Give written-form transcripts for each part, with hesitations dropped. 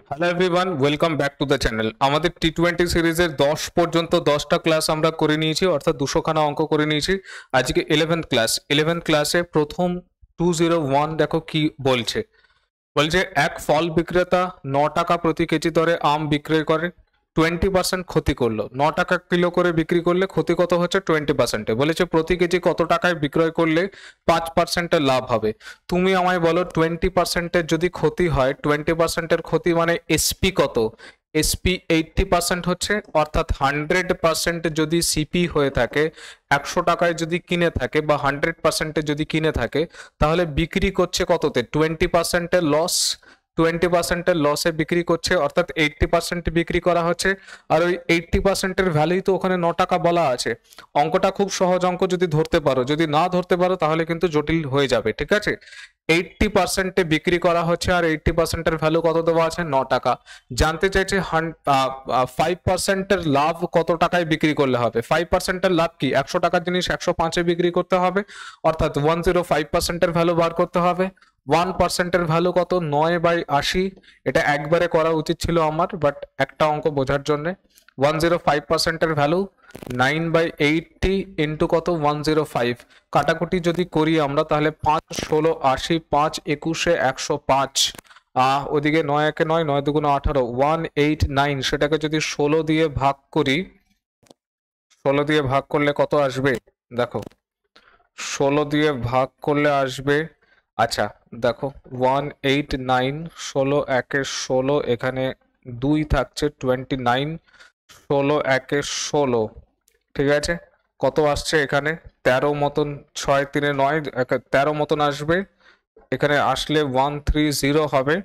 Hello everyone, welcome back to the channel. আমাদের T20 সিরিজের 10 পর্যন্ত 10টা ক্লাস আমরা করে নিয়েছি, অর্থাৎ 200খানা অঙ্ক করে নিয়েছি। আজকে 11th ক্লাসে প্রথম 201 দেখো কি বলছে। বলছে এক ফল বিক্রেতা 9 টাকা প্রতি কেজি দরে আম বিক্রয় করে, 20% ক্ষতি করলো। 9 টাকা কিলো করে বিক্রি করলে ক্ষতি কত হচ্ছে? 20%। বলেছে প্রতি কেজি কত টাকায় বিক্রয় করলে 5%-এর লাভ হবে। তুমি আমায় বলো 20%-এর যদি ক্ষতি হয়, 20%-এর ক্ষতি মানে এসপি কত? এসপি 80% হচ্ছে, অর্থাৎ 100% যদি সিপি হয়ে থাকে, 100 টাকায় যদি কিনে থাকে বা 100%-এ যদি কিনে থাকে, তাহলে বিক্রি করছে কততে? 20%-এর লস। 20%-এর লসে বিক্রি করছে, অর্থাৎ 80% বিক্রি করা হচ্ছে। আর ওই 80%-এর ভ্যালুই তো ওখানে 9 টাকা বলা আছে। অঙ্কটা খুব সহজ অঙ্ক যদি ধরতে পারো, যদি না ধরতে পারো তাহলে কিন্তু জটিল হয়ে যাবে, ঠিক আছে? 80%-এ বিক্রি করা হচ্ছে আর 80%-এর ভ্যালু কত দেওয়া আছে? 9 টাকা। জানতে চাইছে 5%-এর লাভ কত টাকায় বিক্রি করলে হবে। 5%-এর লাভ কি? 100 টাকার জিনিস 105-এ বিক্রি করতে হবে, অর্থাৎ 105%-এর ভ্যালু বার করতে হবে। 1%-এর ভ্যালু কত? 9/80। এটা একবারে করা উচিত ছিল আমার, বাট একটা অঙ্ক বোঝার জন্য 105%-এর ভ্যালু 9/80 ইন্টু কত? 105। কাটাকুটি যদি করি আমরা, তাহলে 5 16 80, 5 21 105। ওদিকে 9 একে 9, 9 দুগুণ 18, 189। সেটাকে যদি 16 দিয়ে ভাগ করি, 16 দিয়ে ভাগ করলে কত আসবে দেখো? 16 দিয়ে ভাগ করলে আসবে, আচ্ছা দেখো, 189, 16 একে 16, এখানে 2 থাকছে 29, 16 একে 16, ঠিক আছে? কত আসছে এখানে? 13 মতন, 6 3 9, 13 মতন আসবে। এখানে আসলে 130 হবে।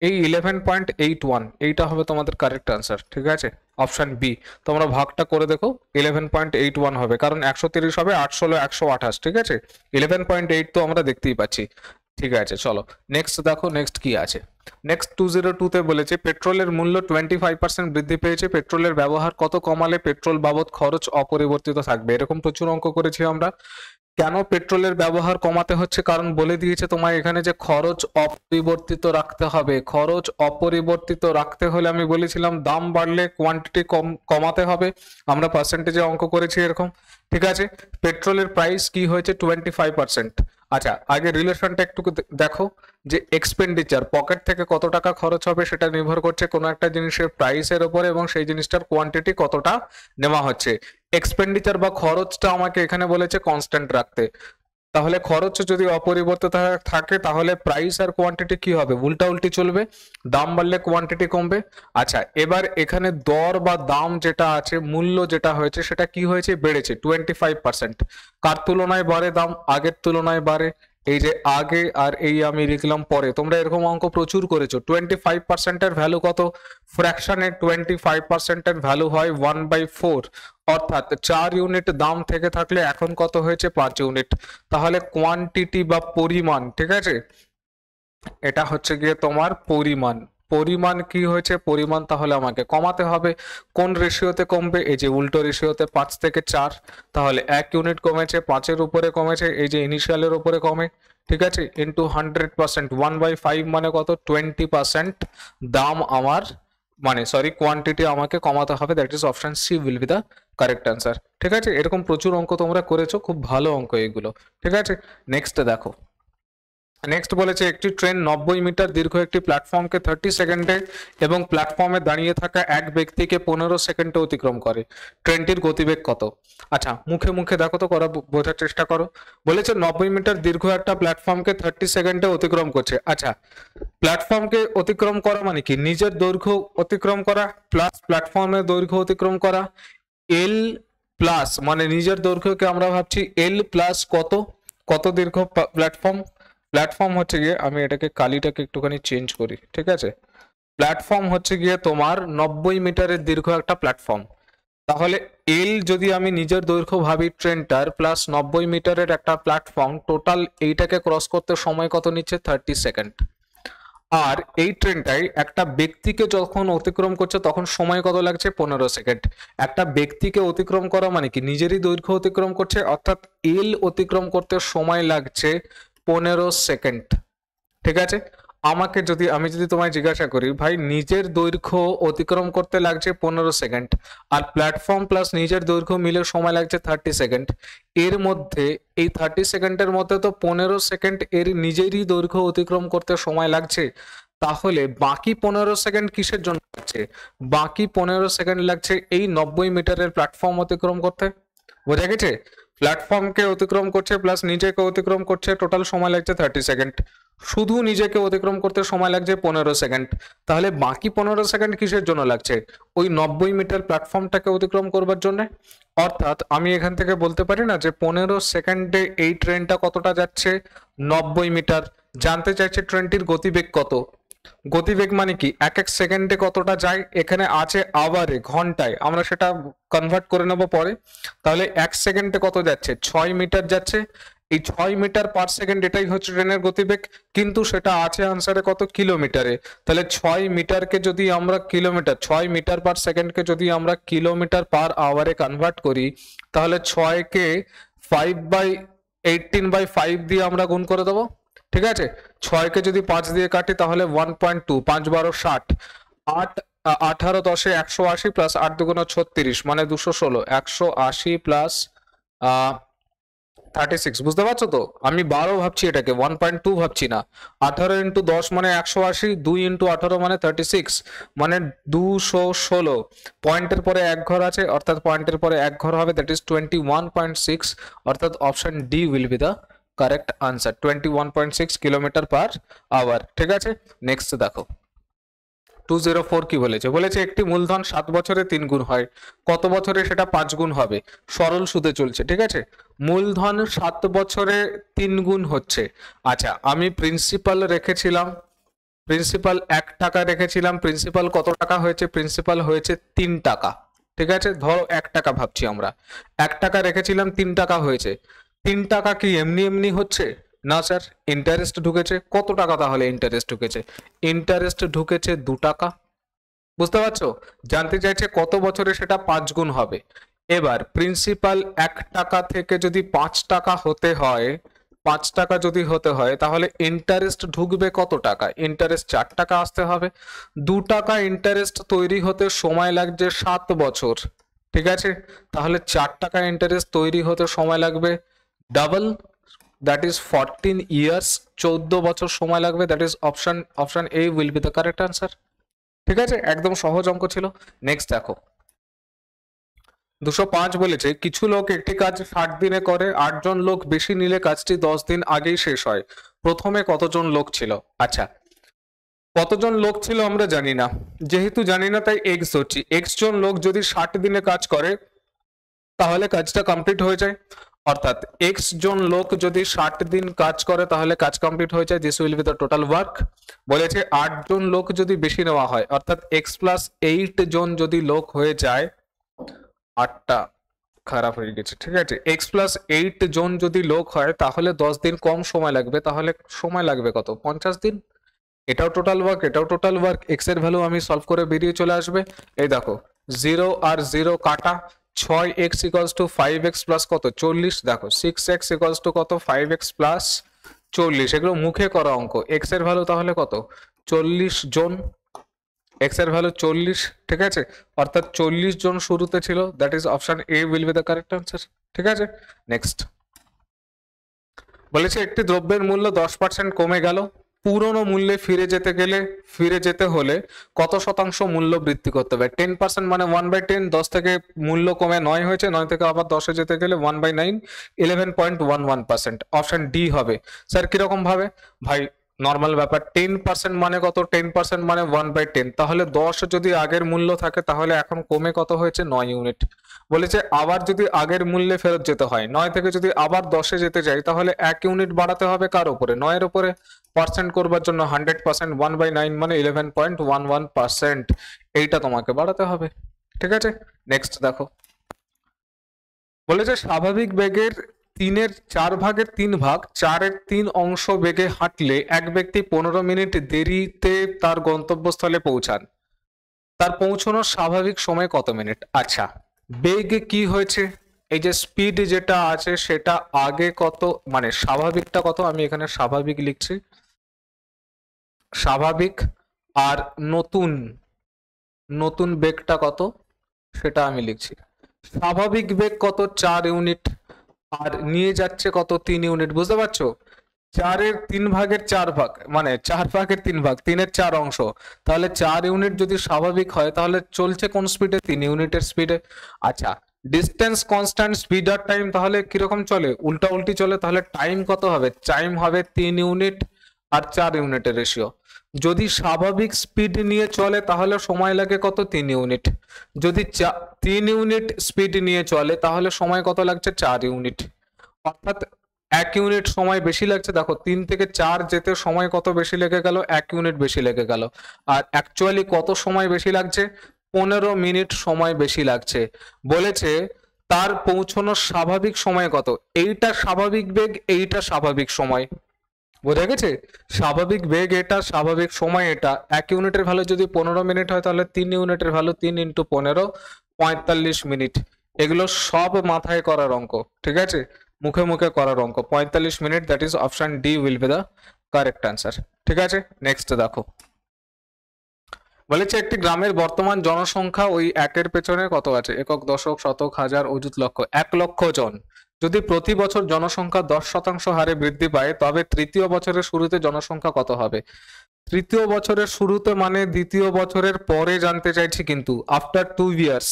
এই 11.81, এইটা হবে তোমাদের কারেক্ট আনসার, ঠিক আছে? Option B. তোমরা ভাগটা করে দেখো, 11.81 হবে, কারণ 130 হবে, 8 16 128, ঠিক আছে? 11.8 তো আমরা দেখতেই পাচ্ছি। ঠিক আছে, চলো নেক্সট দেখো, নেক্সট কি আছে। নেক্সট 202-তে বলেছে পেট্রোলের মূল্য 25% বৃদ্ধি পেয়েছে, পেট্রোলের ব্যবহার কত কমালে পেট্রোল বাবদ খরচ অপরিবর্তিত থাকবে। এরকম প্রচুর অঙ্ক করেছি আমরা। কেন পেট্রোলের ব্যবহার কমাতে হচ্ছে? কারণ বলে দিয়েছে তোমায় এখানে যে খরচ অপরিবর্তিত রাখতে হবে। খরচ অপরিবর্তিত রাখতে হলে আমি বলেছিলাম দাম বাড়লে কোয়ান্টিটি কমাতে হবে। আমরা পার্সেন্টেজে অঙ্ক করেছি এরকম, ঠিক আছে? পেট্রোলের প্রাইস কি হয়েছে? 25%। আচ্ছা, আগে রিলেশনটা একটু দেখো, যে এক্সপেন্ডিচার পকেট থেকে কত টাকা খরচ হবে সেটা নির্ভর করছে কোনো একটা জিনিসের প্রাইসের উপরে এবং সেই জিনিসটার কোয়ান্টিটি কতটা নেওয়া হচ্ছে। এক্সপেন্ডিচার বা খরচটা আমাকে এখানে বলেছে কনস্ট্যান্ট রাখতে। তাহলে খরচ যদি অপরিবর্তিত থাকে, তাহলে প্রাইস আর কোয়ান্টিটি কি হবে? উল্টা উল্টি চলবে। দাম বাড়লে কোয়ান্টিটি কমবে। আচ্ছা, এবার এখানে দর বা দাম যেটা আছে, মূল্য যেটা হয়েছে, সেটা কি হয়েছে? বেড়েছে 25%। কার তুলনায় বাড়ে দাম? আগের তুলনায় বাড়ে। এই যে আগে আর এই আমি লিখলাম পরে। তোমরা এরকম অঙ্ক প্রচুর করেছো। 25%-এর ভ্যালু কত? ফ্র্যাকশনের 25%-এর ভ্যালু হয় 1/4, অর্থাৎ 4 ইউনিট দাম থেকে থাকলে এখন কত হয়েছে? 5 ইউনিট। তাহলে কোয়ান্টিটি বা পরিমাণ, ঠিক আছে? এটা হচ্ছে গিয়ে তোমার পরিমাণ। পরিমাণ কি হয়েছে? পরিমাণ তাহলে আমাকে কমাতে হবে। কোন রেশিওতে কমবে? এই যে উল্টো রেশিওতে, 5 থেকে 4। তাহলে 1 ইউনিট কমেছে, 5-এর উপরে কমেছে, এই যে ইনিশিয়ালের উপরে কমে, ঠিক আছে? ইন্টু 100%, 1/5 মানে কত? 20% দাম আমার, মানে সরি, কোয়ান্টিটি আমাকে কমাতে হবে। That is option C will be the correct answer, ঠিক আছে? এরকম প্রচুর অঙ্ক তোমরা করেছো, খুব ভালো অঙ্ক এগুলো, ঠিক আছে? নেক্সট দেখো। নেক্সট বলেছে একটি ট্রেন 90 মিটার দীর্ঘ একটি প্ল্যাটফর্মকে 30 সেকেন্ডে এবং প্ল্যাটফর্মে দাঁড়িয়ে থাকা এক ব্যক্তিকে 15 সেকেন্ডে অতিক্রম করে। ট্রেনটির গতিবেগ কত? আচ্ছা, মুখে মুখে দেখো তো, করা বোঝার চেষ্টা করো। বলেছে 90 মিটার দীর্ঘ একটা প্ল্যাটফর্মকে 30 সেকেন্ডে অতিক্রম করছে। আচ্ছা, প্ল্যাটফর্মকে অতিক্রম করা মানে কি? নিজের দৈর্ঘ্য অতিক্রম করা প্লাস প্ল্যাটফর্মের দৈর্ঘ্য অতিক্রম করা। এল প্লাস মানে নিজের দৈর্ঘ্যকে আমরা ভাবছি এল প্লাস কত? কত দীর্ঘ প্ল্যাটফর্ম? প্ল্যাটফর্ম হচ্ছে গিয়ে, আমি এটাকে কালিটাকে একটুখানি চেঞ্জ করি, ঠিক আছে? প্ল্যাটফর্ম হচ্ছে গিয়ে তোমার 90 মিটারের দীর্ঘ একটা প্ল্যাটফর্ম। তাহলে এল যদি আমি নিজের দৈর্ঘ্য ভাবি ট্রেনটার, প্লাস 90 মিটারের একটা প্ল্যাটফর্ম, টোটাল এইটাকে ক্রস করতে সময় কত নিচ্ছে? 30 সেকেন্ড। আর এই ট্রেনটাই একটা ব্যক্তিকে যখন অতিক্রম করছে তখন সময় কত লাগছে? 15 সেকেন্ড। একটা ব্যক্তিকে অতিক্রম করা মানে কি? নিজেরই দৈর্ঘ্য অতিক্রম করছে, অর্থাৎ এল অতিক্রম করতে সময় লাগছে 15 সেকেন্ড, ঠিক আছে? আমি যদি তোমায় জিজ্ঞাসা করি ভাই নিজের দৈর্ঘ্য অতিক্রম করতে লাগছে 15 সেকেন্ড আর প্ল্যাটফর্ম প্লাস নিজের দৈর্ঘ্য মিলে সময় লাগছে 30 সেকেন্ড, এর মধ্যে এই 30 সেকেন্ডের মধ্যে তো 15 সেকেন্ড এর নিজেরই দৈর্ঘ্য অতিক্রম করতে সময় লাগছে, তাহলে বাকি 15 সেকেন্ড কিসের জন্য লাগছে? বাকি 15 সেকেন্ড লাগছে এই 90 মিটারের প্ল্যাটফর্ম অতিক্রম করতে। বোঝা গেছে? প্ল্যাটফর্মকে অতিক্রম করছে প্লাস নিজেকে অতিক্রম করছে, টোটাল সময় লাগছে 30 সেকেন্ড। শুধু নিজেকে অতিক্রম করতে সময় লাগছে 15 সেকেন্ড, তাহলে বাকি 15 সেকেন্ড কিসের জন্য লাগছে? ওই 90 মিটার প্ল্যাটফর্মটাকে অতিক্রম করবার জন্য। অর্থাৎ আমি এখান থেকে বলতে পারি না যে 15 সেকেন্ডে এই ট্রেনটা কতটা যাচ্ছে? 90 মিটার। জানতে চাইছে ট্রেনটির গতিবেগ কত। গতিবেগ মানে কি? এক এক সেকেন্ডে কতটা যায়, এখানে আছে আওয়ারে, ঘন্টায়, আমরা সেটা কনভার্ট করে নেব পরে। তাহলে এক সেকেন্ডে কত যাচ্ছে? 6 মিটার যাচ্ছে। এই 6 মিটার/সেকেন্ড এটাই হচ্ছে ট্রেনের গতিবেগ, কিন্তু সেটা আছে আনসারে কত? কিলোমিটারে। তাহলে 6 মিটারকে যদি আমরা কিলোমিটার, 6 মিটার/সেকেন্ডকে যদি আমরা কিলোমিটার/আওয়ারে কনভার্ট করি, তাহলে 6কে 5/18/5 দিয়ে আমরা গুণ করে দেবো। ঠিক আছে, 6কে যদি 5 দিয়ে কাটি তাহলে 1.2, 5 12 60, 8 18 10 180 প্লাস 8 2 36 মানে 216, 180 প্লাস 36। বুঝতে পারছো তো? আমি 12 ভাবছি, এটাকে 1.2 ভাবছি না। 18 ইন্টু 10 মানে 180, 2 ইন্টু 18 মানে 36, মানে 216। পয়েন্টের পরে এক ঘর আছে, অর্থাৎ পয়েন্টের পরে এক ঘর হবে, দ্যাট ইজ 21.6, অর্থাৎ option D will be the correct answer, 21.6 কিলোমিটার/আওয়ার। ঠিক আছে, নেক্সট দেখো 204 কি বলেছে? বলেছে একটি মূলধন 7 বছরে 3 গুণ হয়, কত বছরে সেটা 5 গুণ হবে? সরল সুদে চলছে। ঠিক আছে, মূলধন 7 বছরে 3 গুণ হচ্ছে। আচ্ছা, আমি প্রিন্সিপাল রেখেছিলাম, প্রিন্সিপাল 1 টাকা রেখেছিলাম, প্রিন্সিপাল কত টাকা হয়েছে? প্রিন্সিপাল হয়েছে 3 টাকা। ঠিক আছে, ধরো 1 টাকা ভাবছি আমরা, 1 টাকা রেখেছিলাম, 3 টাকা হয়েছে। 3 টাকা কি এমনি এমনি হচ্ছে? না স্যার, ইন্টারেস্ট ঢুকেছে। কত টাকা তাহলে ইন্টারেস্ট ঢুকেছে? ইন্টারেস্ট ঢুকেছে 2 টাকা। বুঝতে পারছো? জানতে চাইছে কত বছরে সেটা 5 গুণ হবে। এবার প্রিন্সিপাল 1 টাকা থেকে যদি 5 টাকা হতে হয়, 5 টাকা যদি হতে হয়, তাহলে ইন্টারেস্ট ঢুকবে কত টাকা? ইন্টারেস্ট 4 টাকা আসতে হবে। 2 টাকা ইন্টারেস্ট তৈরি হতে সময় লাগছে 7 বছর। ঠিক আছে, তাহলে 4 টাকা ইন্টারেস্ট তৈরি হতে সময় লাগবে ডাবল, দ্যাট ইজ 14 ইয়ার্স, 14 বছর সময় লাগবে। That is option A will be the correct answer. ঠিক আছে, একদম সহজ অঙ্ক ছিল। নেক্সট দেখো 205 বলেছে কিছু লোক একটি কাজ 60 দিনে করে, 8 জন লোক বেশি নিলে কাজটি 10 দিন আগেই শেষ হয়। প্রথমে কতজন লোক ছিল? আচ্ছা, কতজন লোক ছিল আমরা জানি না, যেহেতু জানি না তাই এক্স ধরছি। এক্স জন লোক যদি 60 দিনে কাজ করে তাহলে কাজটা কমপ্লিট হয়ে যায়, অর্থাৎ এক্স জন লোক যদি 60 দিন কাজ করে তাহলে কাজ কমপ্লিট হয়ে যায়। This will be the total work. বলেছে 8 জন লোক যদি বেশি নেওয়া হয়, অর্থাৎ এক্স প্লাস 8 জন যদি লোক হয়ে যায়, 8টা খারাপ হয়ে গেছে। ঠিক আছে, এক্স প্লাস 8 জন যদি লোক হয় তাহলে 10 দিন কম সময় লাগবে, তাহলে সময় লাগবে কত? 50 দিন। এটাও টোটাল ওয়ার্ক, এটাও টোটাল ওয়ার্ক। এক্স এর ভ্যালু আমি সলভ করে বেরিয়ে চলে আসবে। এই দেখো 0 আর 0 কাটা, 6x equals to 5x plus কত? 40। দেখো 6x ইকুয়ালস টু কত? 5x plus 40। এগুলো মুখে করা অঙ্ক। এক্স এর ভ্যালু তাহলে কত? 40 জন। এক্স এর ভ্যালু 40। ঠিক আছে, অর্থাৎ 40 জন শুরুতে ছিল। That is option A will be the correct answer. ঠিক আছে, নেক্সট বলেছে একটি দ্রব্যের মূল্য 10% কমে গেল, পুরনো মূল্যে ফিরে যেতে হলে কত শতাংশ মূল্য বৃদ্ধি করতে হবে? 10% মানে 1/10, 10 থেকে মূল্য কমে 9 হয়েছে, 9 থেকে আবার 10-এ যেতে গেলে 1/9, 11.11%। অপশন ডি হবে। স্যার কিরকম ভাবে? ভাই নর্মাল ব্যাপার, 10% মানে কত? 10% মানে 1/10, তাহলে 10 যদি আগের মূল্য থাকে তাহলে এখন কমে কত হয়েছে? 9 ইউনিট। বলেছে আবার যদি আগের মূল্যে ফেরত যেতে হয়, 9 থেকে যদি আবার 10-এ যেতে চাই তাহলে 1 ইউনিট বাড়াতে হবে। কার উপরে? 9 এর উপরে। পার্সেন্ট করবার জন্য 100%, 1/9 মানে 11.11%, এইটা তোমাকে বাড়াতে হবে। ঠিক আছে, নেক্সট দেখো বলেছে স্বাভাবিক বেগের 3-এর 4 ভাগের 3 ভাগ 4-এর 3 অংশ বেগে হাঁটলে এক ব্যক্তি 15 মিনিট দেরিতে তার গন্তব্যস্থলে পৌঁছান, তার পৌঁছানোর স্বাভাবিক সময় কত মিনিট? আচ্ছা, বেগ কি হয়েছে? এই যে স্পিড যেটা আছে সেটা আগে কত, মানে স্বাভাবিকটা কত, আমি এখানে স্বাভাবিক লিখছি। স্বাভাবিক আর নতুন নতুন বেগটা কত সেটা আমি লিখছি। স্বাভাবিক বেগ কত 4 ইউনিট, আর নিয়ে যাচ্ছে কত 3 ইউনিট। বুঝতে পারছো? 4-এর 3 ভাগের 4 ভাগ, মানে 4 ভাগের 3 ভাগ, 3-এর 4 অংশ। তাহলে 4 ইউনিট যদি স্বাভাবিক হয় তাহলে চলছে কোন স্পিডে? 3 ইউনিটের স্পিডে। আচ্ছা, ডিস্টেন্স কনস্ট্যান্ট, স্পিড আর টাইম তাহলে কিরকম চলে? উল্টা উল্টি চলে। তাহলে টাইম কত হবে? টাইম হবে 3 ইউনিট আর 4 ইউনিটের রেশিও। যদি স্বাভাবিক স্পিড নিয়ে চলে তাহলে সময় লাগে কত? 3 ইউনিট। যদি 3 ইউনিট স্পিড নিয়ে চলে তাহলে সময় কত লাগছে? 4 ইউনিট। অর্থাৎ 1 ইউনিট সময় বেশি লাগছে। দেখো 3 থেকে 4 যেতে সময় কত বেশি লেগে গেল? 1 ইউনিট বেশি লেগে গেল। আর অ্যাকচুয়ালি কত সময় বেশি লাগছে? 15 মিনিট সময় বেশি লাগছে। বলেছে তার পৌঁছানোর স্বাভাবিক সময় কত? এইটা স্বাভাবিক বেগ, এইটা স্বাভাবিক সময়। বোঝা গেছে? স্বাভাবিক বেগ এটা, স্বাভাবিক সময় এটা। 1 ইউনিটের ভ্যালু যদি 15 মিনিট হয় তাহলে 3 ইউনিটের ভ্যালু 3 × 15 45 মিনিট। এগুলো সব মাথায় করার অঙ্ক, ঠিক আছে? মুখে মুখে করার অঙ্ক। 45 minute, that is option D will be the correct answer. ঠিক আছে, নেক্সট দেখো। বলেছে একটি গ্রামের বর্তমান জনসংখ্যা ওই একের পেছনে কত আছে? একক, দশক, শতক, হাজার, অযুত, লক্ষ। 1 লক্ষ জন। যদি প্রতি বছর জনসংখ্যা 10% হারে বৃদ্ধি পায় তবে তৃতীয় বছরের শুরুতে জনসংখ্যা কত হবে? তৃতীয় বছরের শুরুতে মানে দ্বিতীয় বছরের পরে জানতে চাইছি, কিন্তু আফটার 2 ইয়ার্স।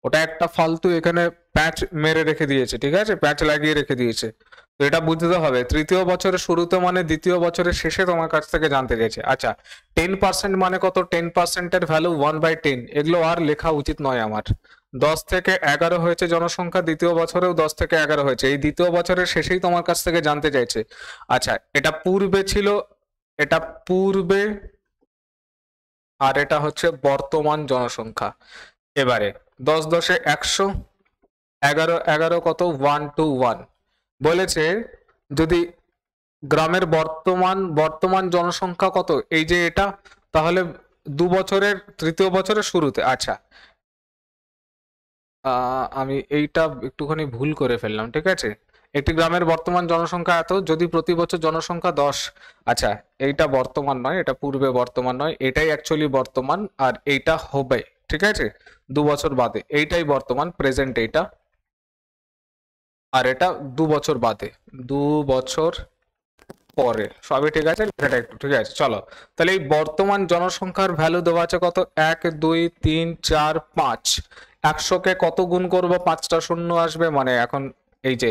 ওটা একটা ফালতু এখানে প্যাচ মেরে রেখে দিয়েছে, ঠিক আছে? প্যাচ লাগিয়ে রেখে দিয়েছে। তো এটা বুঝতে হবে, তৃতীয় বছরের শুরুতে মানে দ্বিতীয় বছরের শেষে তোমার কাছ থেকে জানতে চাইছে। আচ্ছা, 10% মানে কত? 10%-এর ভ্যালু 1/10। এগুলো আর লেখা উচিত নয় আমার। 10 থেকে 11 হয়েছে জনসংখ্যা, দ্বিতীয় বছরেও 10 থেকে 11 হয়েছে। এই দ্বিতীয় বছরের শেষেই তোমার কাছ থেকে জানতে চাইছে। আচ্ছা, এটা পূর্বে ছিল, এটা পূর্বে, আর এটা হচ্ছে বর্তমান জনসংখ্যা। এবারে 10 10 এ 100, 11 11 কত? 121। বলেছে যদি গ্রামের বর্তমান জনসংখ্যা কত, এই যে এটা, তাহলে 2 বছরের তৃতীয় বছরের শুরুতে। আচ্ছা, আমি এইটা একটুখানি ভুল করে ফেললাম, ঠিক আছে? একটি গ্রামের বর্তমান জনসংখ্যা এত, যদি প্রতি বছর জনসংখ্যা 10। আচ্ছা, এইটা বর্তমান নয়, এটা পূর্বে বর্তমান নয়, এটাই অ্যাকচুয়ালি বর্তমান, আর এইটা হবে, ঠিক আছে, 2 বছর বাদে। এইটাই বর্তমান, প্রেজেন্ট এইটা, আর এটা 2 বছর বাদে, 2 বছর পরে। সবই ঠিক আছে, এটা একটু ঠিক আছে। চলো তাহলে এই বর্তমান জনসংখ্যার ভ্যালু দেওয়া আছে কত? 1 2 3 4 5। 100-কে কত গুণ করব? 5টা শূন্য আসবে, মানে এখন এই যে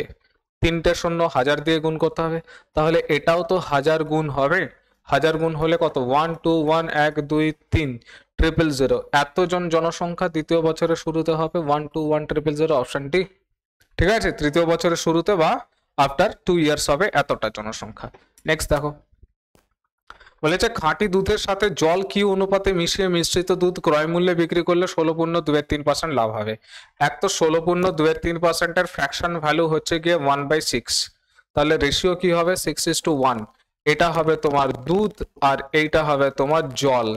3টে শূন্য 1000 দিয়ে গুণ করতে হবে। তাহলে এটাও তো 1000 গুণ হবে। 1000 গুণ হলে কত? 1 2 1 1 2 3 000। এতজন জনসংখ্যা দ্বিতীয় বছরের শুরুতে হবে। 1 2 1 000, অপশন ডি। ঠিক আছে, তৃতীয় বছরের শুরুতে বা আফটার 2 ইয়ার্স হবে এতটা জনসংখ্যা। নেক্সট দেখো, বলেছে খাঁটি দুধের সাথে জল কি অনুপাতে মিশিয়ে মিশ্রিত দুধ ক্রয় মূল্যে বিক্রি করলে 16.23% লাভ হবে? এক তো 16.23%-এর ফ্র্যাকশন ভ্যালু হচ্ছে গিয়ে 1/6। তাহলে রেশিও কি হবে? 6:1। এটা হবে তোমার দুধ আর এইটা হবে তোমার জল।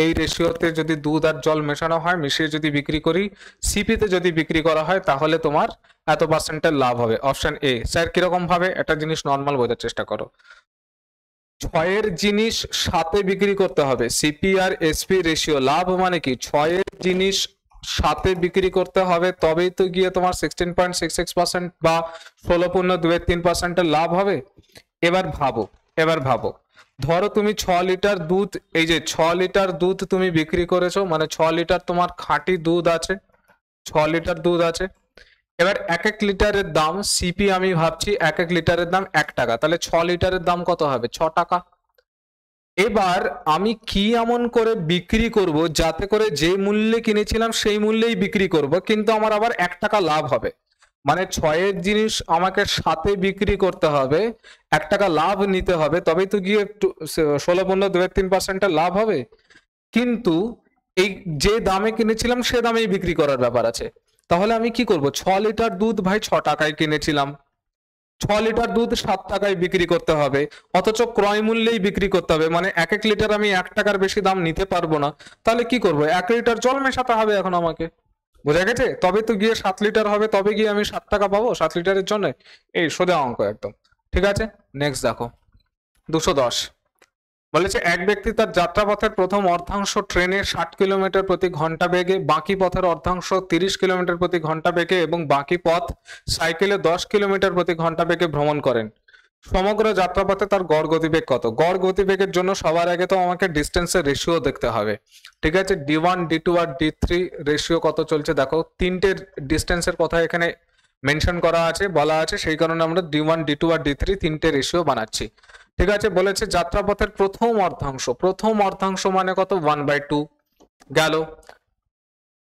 এই রেশিওতে যদি দুধ আর জল মেশানো হয়, মিশিয়ে যদি বিক্রি করি, সিপিতে যদি বিক্রি করা হয়, তাহলে তোমার এত পার্সেন্টের লাভ হবে। Option A. স্যার কিরকম ভাবে? একটা জিনিস নর্মাল বোঝার চেষ্টা করো। 6-এর জিনিস 7-এ বিক্রি করতে হবে। সিপি আর এসপি রেশিও। লাভ মানে কি? 6-এর জিনিস 7-এ বিক্রি করতে হবে, তবেই তো গিয়ে তোমার 16.66% বা 16.23%-এর লাভ হবে। এবার ভাবো, ধরো তুমি 6 লিটার দুধ, এই যে 6 লিটার দুধ তুমি বিক্রি করেছো, মানে 6 লিটার তোমার খাঁটি দুধ আছে, 6 লিটার দুধ আছে। এবার 1 লিটারের দাম, সিপি আমি ভাবছি 1 লিটারের দাম 1 টাকা, তাহলে 6 লিটারের দাম কত হবে? 6 টাকা। এবার আমি কি এমন করে বিক্রি করব যাতে করে যে মূল্যে কিনেছিলাম সেই মূল্যেই বিক্রি করব, কিন্তু আমার আবার 1 টাকা লাভ হবে। মানে 6-এর জিনিস আমাকে 7-এ বিক্রি করতে হবে, 1 টাকা লাভ নিতে হবে, তবেই তো গিয়ে 16.23%-এর লাভ হবে। কিন্তু এই যে দামে কিনেছিলাম সে দামেই বিক্রি করার ব্যাপার আছে। তাহলে আমি কি করব? 6 লিটার দুধ ভাই 6 টাকায় কিনেছিলাম, 6 লিটার দুধ 7 টাকায় বিক্রি করতে হবে, অথচ ক্রয় মূল্যেই বিক্রি করতে হবে। মানে 1 লিটার আমি 1 টাকার বেশি দাম নিতে পারবো না। তাহলে কি করব? 1 লিটার জল মেশাতে হবে এখন আমাকে। বোঝা গেছে? তবে তো গিয়ে 7 লিটার হবে, তবে গিয়ে আমি 7 টাকা পাবো 7 লিটারের জন্য। এই সোজা অঙ্ক একদম। ঠিক আছে, নেক্সট দেখো 210। বলেছে এক ব্যক্তি তার যাত্রাপথের প্রথম অর্ধাংশ ট্রেনে 60 কিলোমিটার প্রতি ঘন্টা বেগে, বাকি পথের অর্ধাংশ 30 কিলোমিটার প্রতি ঘন্টা বেগে এবং বাকি পথ সাইকেলে 10 কিলোমিটার প্রতি ঘন্টা বেগে ভ্রমণ করেন। সমগ্র যাত্রাপথে তার গড় গতিবেগ কত? গড় গতিবেগের জন্য সবার আগে তো আমাকে ডিস্টেন্সের রেশিও দেখতে হবে। ঠিক আছে, D1 D2 আর D3 রেশিও কত চলছে দেখো, তিনটে ডিস্টেন্সের কথা এখানে মেনশন করা আছে, বলা আছে, সেই কারণে আমরা D1 D2 আর D3 তিনটে রেশিও বানাচ্ছি। ঠিক আছে, বলেছে যাত্রাপথের প্রথম অর্ধাংশ মানে কত? 1/2 গেল।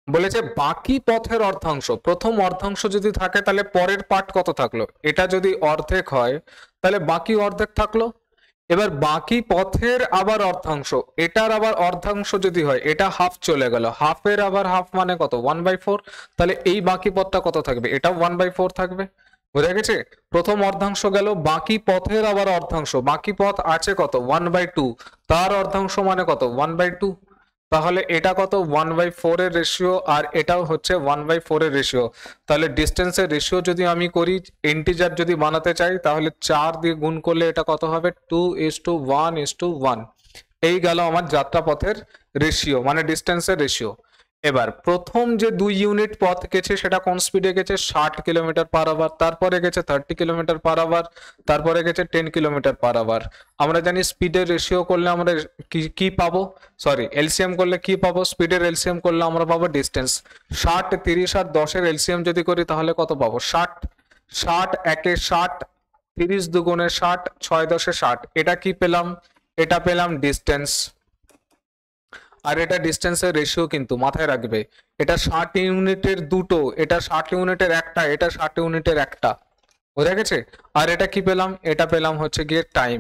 বলেছে বাকি পথের অর্ধাংশ, প্রথম অর্ধাংশ যদি থাকে তাহলে পরের পার্ট কত থাকলো? এটা যদি অর্ধেক হয় তাহলে বাকি অর্ধেক থাকলো। এবার বাকি পথের আবার অর্ধাংশ, এটার আবার অর্ধাংশ যদি হয়, এটা হাফ চলে গেল, হাফের আবার হাফ মানে কত? 1/4। তাহলে এই বাকি পথটা কত থাকবে? এটা 1/4 থাকবে। বোঝা গেছে? প্রথম অর্ধাংশ গেল, বাকি পথের আবার অর্ধাংশ, বাকি পথ আছে কত? 1/2, তার অর্ধাংশ মানে কত? 1/2। তাহলে এটা কত? 1/4 এর রেশিও, আর এটাও হচ্ছে 1/4 এর রেশিও। তাহলে ডিস্টেন্সের রেশিও যদি আমি করি, ইন্টিজার যদি বানাতে চাই, তাহলে 4 দিয়ে গুণ করলে এটা কত হবে? 2:1:1। এই গেল আমার যাত্রাপথের রেশিও, মানে ডিস্টেন্সের রেশিও। এবার প্রথম যে 2 ইউনিট পথ গেছে সেটা কোন স্পিডে গেছে? 60 কিলোমিটার পার আওয়ার। তারপরে গেছে 30 কিলোমিটার পার আওয়ার, তারপরে গেছে 10 কিলোমিটার পার আওয়ার। আমরা জানি স্পিডের রেশিও করলে আমরা কি পাবো? সরি, এলসিএম করলে কি পাবো? স্পিডের এলসিএম করলে আমরা পাবো ডিস্টেন্স। 60, 30 আর 10 এর এলসিএম যদি করি তাহলে কত পাবো? 60, 60 একে 60, 30 দুগুণে 60, 6 10 60। এটা কি পেলাম? এটা পেলাম ডিস্টেন্স। আর এটা ডিস্টেন্সের রেশিও, কিন্তু মাথায় রাখবে এটা 60 ইউনিটের দুটো, এটা 60 ইউনিটের একটা, এটা 60 ইউনিটের একটা। বোঝা গেছে? আর এটা কি পেলাম? এটা পেলাম হচ্ছে গিয়ে টাইম।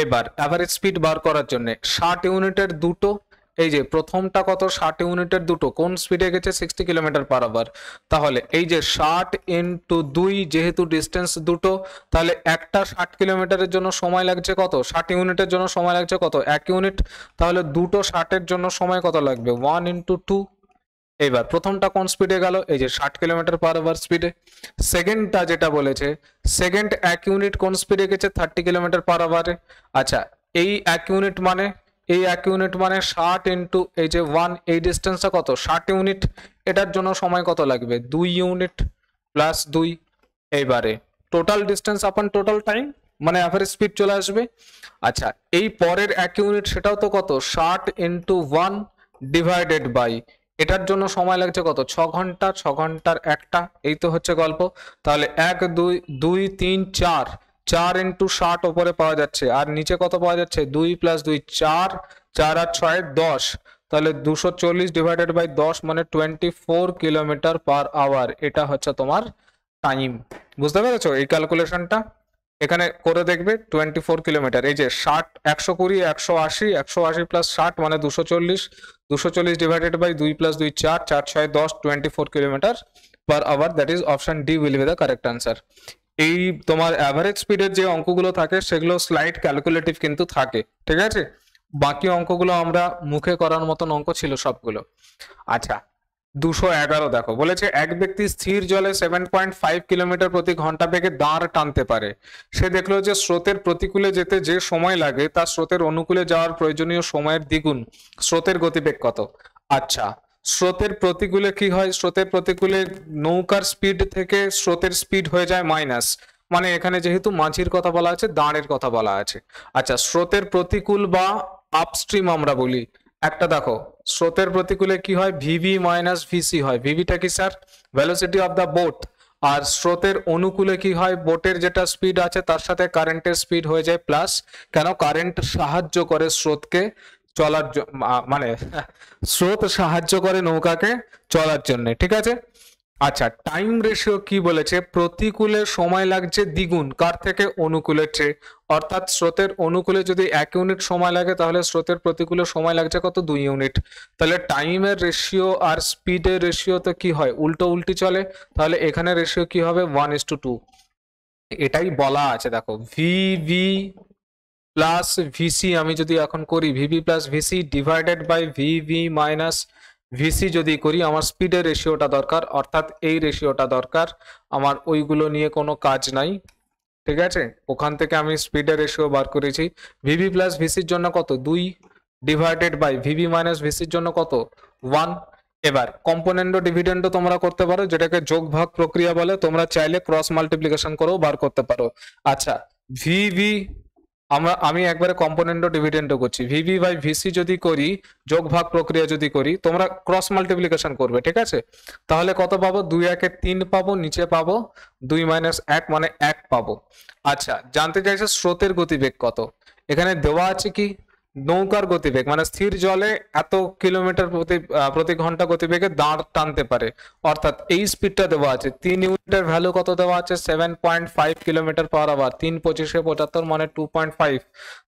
এবার অ্যাভারেজ স্পিড বার করার জন্য 60 ইউনিটের দুটো, এই যে প্রথমটা কত? 60 ইউনিটের দুটো কোন স্পিডে গেছে? 60 কিলোমিটার পার আওয়ার। তাহলে এই যে 60 ইন্টু 2, যেহেতু ডিস্টেন্স দুটো, তাহলে একটা 60 কিলোমিটারের জন্য সময় লাগছে কত? 60 ইউনিটের জন্য সময় লাগছে কত? 1 ইউনিট। তাহলে দুটো 60 এর জন্য সময় কত লাগবে? 1 ইন্টু 2। এবার প্রথমটা কোন স্পিডে গেল? এই যে 60 কিলোমিটার পার আওয়ার স্পিডে। সেকেন্ডটা যেটা বলেছে, সেকেন্ড 1 ইউনিট কোন স্পিডে গেছে? 30 কিলোমিটার পার আওয়ারে। আচ্ছা, এই 1 ইউনিট মানে, এই 1 ইউনিট মানে 60 ইন্টু এই যে 1, এই ডিস্টেন্সটা কত? 60 ইউনিট। এটার জন্য সময় কত লাগবে? 2 ইউনিট প্লাস 2। এইবারে টোটাল ডিস্টেন্স আপন টোটাল টাইম, মানে অ্যাভারেজ স্পিড চলে আসবে। আচ্ছা, এই পরের 1 ইউনিট সেটাও তো কত? 60 ইন্টু 1 ডিভাইডেড বাই, এটার জন্য সময় লাগছে কত? 6 ঘন্টা, 6 ঘন্টার একটা। এই তো হচ্ছে গল্প। তাহলে 1 2 2 3 4, 4 ইন্টু 60 ওপরে পাওয়া যাচ্ছে, আর নিচে কত পাওয়া যাচ্ছে? 2 প্লাস 2 4, 4 আর 6 10। তাহলে 240 ডিভাইডেড বাই 10 মানে 24 কিলোমিটার পার আওয়ার। এটা হচ্ছে তোমার টাইম। বুঝতে পেরেছো এই ক্যালকুলেশনটা? এখানে করে দেখবে 24 কিলোমিটার। এই যে 60, 120, 180, 180 প্লাস 60 মানে 240, 240 divided by 2 plus 2 4, 4 6 10, 24 kilometre per hour. That is option D will be the correct answer. এই তোমার অ্যাভারেজ স্পিডের যে অঙ্কগুলো থাকে সেগুলো স্লাইড ক্যালকুলেটিভ কিন্তু থাকে। ঠিক আছে, বাকি অঙ্কগুলো আমরা মুখে করার মতন অঙ্ক ছিল সবগুলো। আচ্ছা, 211 দেখো, বলেছে এক ব্যক্তি স্থির জলে 7.5 কিলোমিটার প্রতি ঘন্টা বেগে দাঁড় টানতে পারে। সে দেখলো যে স্রোতের প্রতিকূলে যেতে যে সময় লাগে তা স্রোতের অনুকূলে যাওয়ার প্রয়োজনীয় সময়ের দ্বিগুণ। স্রোতের গতিবেগ কত? আচ্ছা, স্রোতের প্রতিকূলে কি হয়? স্রোতের প্রতিকূলে নৌকার স্পিড থেকে স্রোতের স্পিড হয়ে যায় মাইনাস, মানে এখানে যেহেতু মাঝির কথা বলা আছে, দাঁড়ের কথা বলা আছে। আচ্ছা, স্রোতের প্রতিকূল বা আপস্ট্রিম আমরা বলি। একটা দেখো, স্রোতের প্রতিকূলে কি হয়? ভিভি মাইনাস ভিসি হয়। ভিভিটা কি sir? Velocity of the boat. আর স্রোতের অনুকূলে কি হয়? বোটের যেটা স্পিড আছে তার সাথে কারেন্টের স্পিড হয়ে যায় প্লাস। কেন? কারেন্ট সাহায্য করে স্রোতকে চলার, মানে স্রোত সাহায্য করে নৌকাকে চলার জন্য। ঠিক আছে। আচ্ছা, টাইম রেশিও কি বলেছে? প্রতিকূলে সময় লাগছে দ্বিগুণ, কার থেকে? অনুকূলের চেয়ে। অর্থাৎ স্রোতের অনুকূলে যদি 1 ইউনিট সময় লাগে তাহলে স্রোতের প্রতিকূলে সময় লাগছে কত? 2 ইউনিট। তাহলে টাইমের রেশিও আর স্পিডের রেশিও তো কি হয়? উল্টো উল্টি চলে। তাহলে এখানে রেশিও কি হবে? 1:2। এটাই বলা আছে। দেখো, ভিভি প্লাস ভিসি আমি যদি এখন করি, V V plus V C divided by V V minus V C যদি করি, আমার স্পিডের রেশিওটা দরকার, অর্থাৎ এই রেশিওটা দরকার আমার। ওইগুলো নিয়ে কোনো কাজ নাই। ঠিক আছে, ওখান থেকে আমি স্পিডের রেশিও বার করেছি। ভিভি প্লাস ভিসির জন্য কত 2 ডিভাইডেড বাই ভিভি মাইনাস ভিসির জন্য কত 1। এবার কম্পোনেন্ট ডিভিডেন্ডও তোমরা করতে পারো, যেটাকে যোগ ভাগ প্রক্রিয়া বলে, তোমরা চাইলে ক্রস মাল্টিপ্লিকেশন করেও বার করতে পারো। আচ্ছা ভিভি আমি একবারে কম্পোনেন্ট ডিভিডেন্ডও করছি, ভিভি বাই ভিসি যদি করি, যোগ ভাগ প্রক্রিয়া যদি করি, তোমরা ক্রস মাল্টিপ্লিকেশন করবে, ঠিক আছে। তাহলে কত পাবো, 2 1 3 পাবো, নিচে পাবো 2 - 1 মানে 1 পাবো। আচ্ছা জানতে চাইছে স্রোতের গতিবেগ কত, এখানে দেওয়া আছে কি নৌকার গতিবেগ মানে স্থির জলে এত কিলোমিটার প্রতি ঘন্টা গতিবেগে দাঁড় টানতে পারে, অর্থাৎ এই স্পিডটা দেওয়া আছে। 3 ইউনিটের ভ্যালু কত দেওয়া আছে 7.5 কিলোমিটার পার আওয়ার, 3 25 75 মানে 2.5,